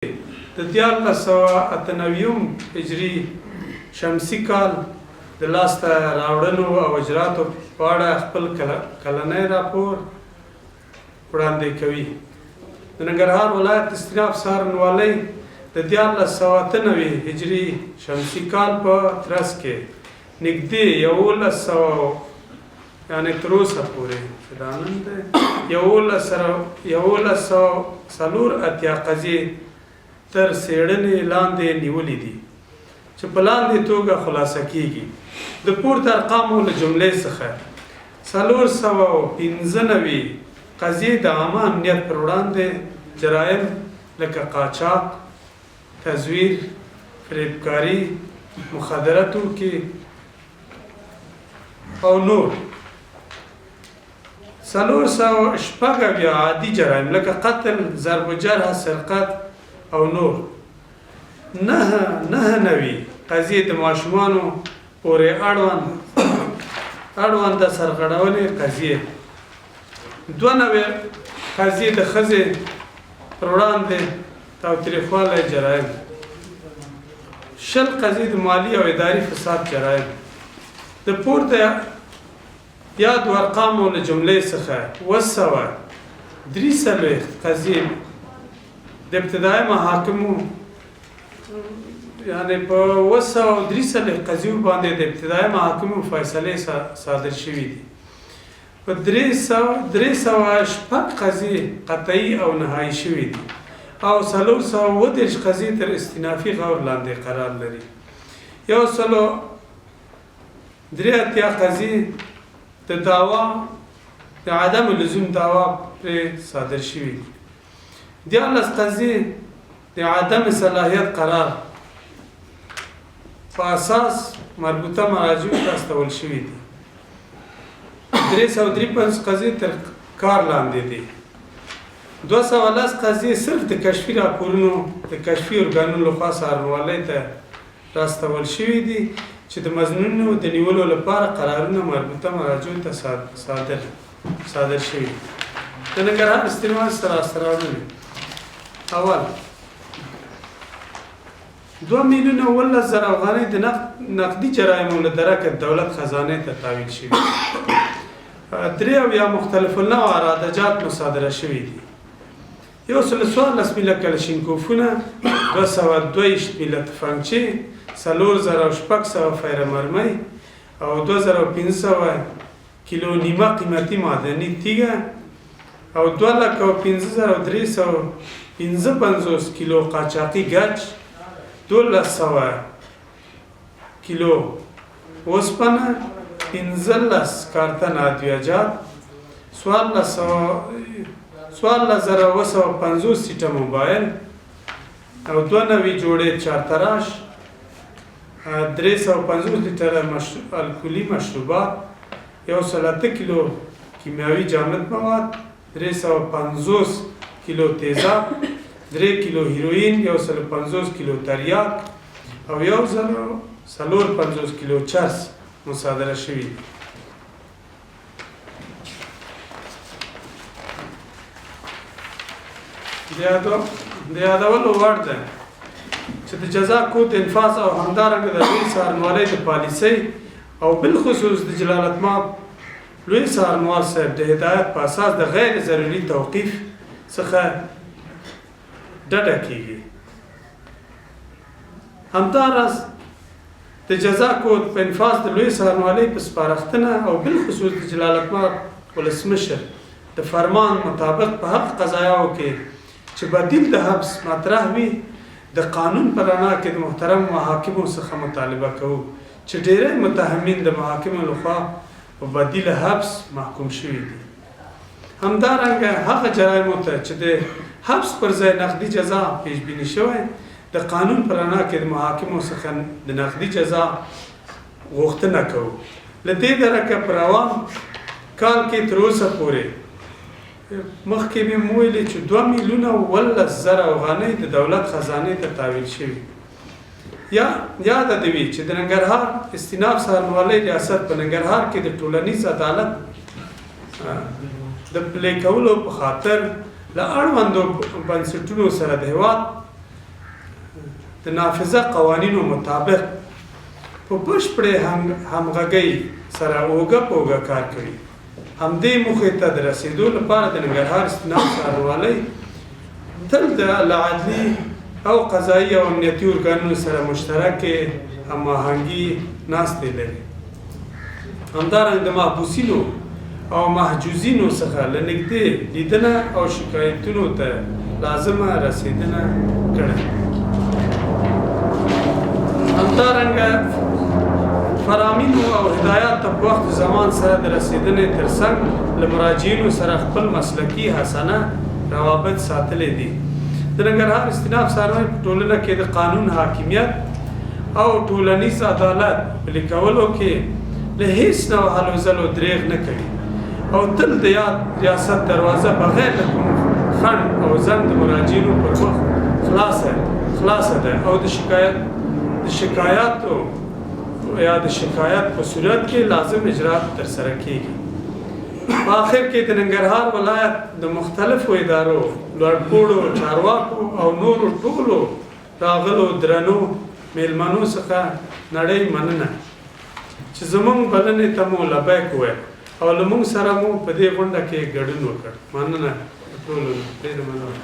د 1998 هجري شمسي کال د لاسته راوړنو او اجراتو په اړه خپل کلنی راپور وړاندې کوي. د ننګرهار ولایت استیناف څارنوالۍ د 1998 هجري شمسي کال په ترڅ کې نږدې 1100 یعنې تر اوسه پورې چې دا نن دی 1184 قضیې تر څېړنې لاندې نیولې دي چې په لاندې توګه خلاصه کیږي. د پورته ارقامو له جملې څخه 495 قضیې د عامه امنیت پر وړاندې جرایم لکه قاچاق، تزویر، فریبکاري، مخدره توکي او نور 406 عادي جرایم لکه قتل، ضرب و جرح، سرقت او نور 99 قضیې د ماشومانو پورې اړوند د سرغړونې قضیې 92 قضیې د ښځې پر وړاندې تاوتریخوالی جرایم 20 قضیې د مالي او اداري فساد جرایم. د پورته یادو ارقامو له جملې څخه 243 قضیې د ابتدایي محاکمو یعنې په 243 قضیو باندې د ابتدایي محاکمو فیصلې صادر شوي دي. په 306 قضیې قطعي او نهایي شوي دي او 430 قضیې تر استینافي غور لاندې قرار لري. 183 قضیې د دعوا د عدم لزوم دعوا پرې صادر شوي دي. 11 قضیې د عدم صلاحیت قرار په اساس مربوطه مراجعو ته استول شوي دي. 353 قضیې تر کار لاندې دي. 210 قضیې صرف د کشفي راپورونو د کشفي ارګانونو لخوا څارنوالۍ ته راستول شوي دي چې د مظنونو د نیولو لپاره قرارونه مربوطه مراجعو ته صادر شوي. د ننګرهار استیناف سره راوړنې اول 2,019,000 افغانۍ د نقدي جرایمو له درکه دولت خزانې ته تحویل شوي. 3 مختلف النوع ارادجات مصادره شوي دي. 114 میله کلشینکوفونه، 222 میله تفنګچې، 4,600 فیره مرمۍ او 2,500 کیلو نیمه قیمتي معدني تیږه او 2,15,355 کیلو قاچاقي ګچ، 1,200 کیلو اوسپنه، 15 کارتن ادویجات، 14,250 سیټه موبایل او 92 جوړې چارتراش، 350 لیټره الکولي مشروبات، 108 کیلو کیمیاوي جامد مواد، 350 کیلو تیزاب، 3 کیلو هیروین، 150 کیلو تریاک او 150 کیلو چرس مصادره شوي. د یادولو وړ ده چې د جزا کود انفاظ او همدارنګه د لوی څارنوالۍ د پالیسۍ او بالخصوص د جلالت مآب لوی څارنوال صاحب د هدایت په اساس د غیر ضروري توقیف څخه ډډه کیږي. همداراز د جزا کود په انفاظ د لوی څارنوالۍ په سپارښتنه او بالخصوص د جلالت مآب ولسمشر د فرمان مطابق په حق قضایاو کې چې بدیل د حبس مطرح وي د قانون په رڼا کې د محترم محاکمو څخه مطالبه کوو چې ډېری متهمین د محاکمو لخوا په بدیل حبس محکوم شوي دي. همدارنګه هغه جرایمو ته چې د حبس پر ځای نقدي جزا پیش بیني شوی د قانون په رڼا کې د محاکمو څخه د نقدي جزا غوښتنه کوو. له دې درکه په روان کال کې تر اوسه پورې مخکې مې ویلي چې 2,019,000 افغانۍ د دولت خزانې ته تحویل شوي. یاده دې وي چې د ننګرهار استیناف څارنوالۍ ریاست په ننګرهار کې د ټولنیز عدالت د پلي کولو په خاطر له اړوندو بنسټونو سره د هېواد د نافذه قوانینو مطابق په بشپړې همغږۍ سره اوږه په اوږه کار کوي. همدې موخې ته د رسېدو لپاره د ننګرهار استناد څارنوالۍ تل د عدلي او قضایي او امنیتي ارګانونو سره مشترکې هماهنګي ناستې لري. همدارنګه د محبوسینو او محجوزینو څخه له نږدې لیدنه او شکایتونو ته لازمه رسېدنه کړې. همدارنګه فرامینو او هدایات ته په وخت زمان سره د رسېدنې ترڅنګ له مراجعینو سره خپل مسلکي حسنه روابط ساتلې دي. د ننګرهار استناف څارنوالۍ په ټولنه کې د قانون حاکمیت او ټولنیز عدالت پلي کولو کې له هیڅ ډول هلو ځلو دریغ نه کوي او تل د یاد ریاست دروازه بغیر له کوم خنډ او ځنډ د مراجعینو پر مخ خلاصه ده او د شکایت په صورت کې لازم اجرات ترسره کیږي. په آخر کې د ننګرهار ولایت د مختلفو ادارو، لوړپوړو، چارواکو او نورو ټولو راغلو درنو میلمنو څخه نړۍ مننه چې زموږ بلنې ته مو لبیک وویل او له موږ سره مو په دې غونډه کې ګډون وکړ. مننه ټولو. ډېره مننه.